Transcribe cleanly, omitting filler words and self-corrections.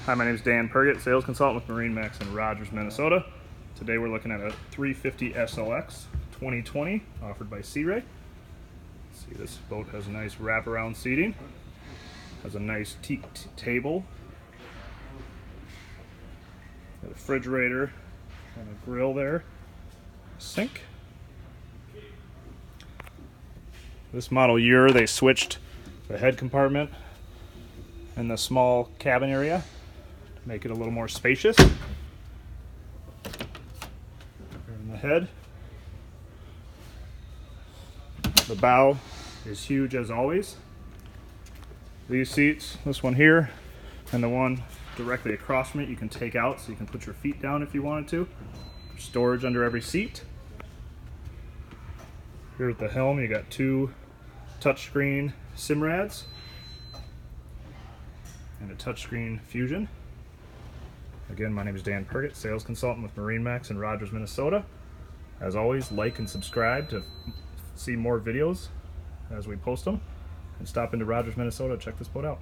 Hi, my name is Dan Pergett, sales consultant with MarineMax Rogers Minnesota. Today we're looking at a 350 SLX 2020 offered by Sea Ray. See, this boat has a nice wraparound seating, has a nice teak table, a refrigerator and a grill there, sink. This model year they switched the head compartment and the small cabin area to make it a little more spacious. In the head, the bow is huge as always. These seats, this one here and the one directly across from it, you can take out so you can put your feet down if you wanted to. Storage under every seat. Here at the helm, you got two touchscreen Simrads and a touchscreen Fusion. Again, my name is Dan Pergett, sales consultant with MarineMax Rogers Minnesota. As always, like and subscribe to see more videos as we post them, and stop into Rogers, Minnesota to check this boat out.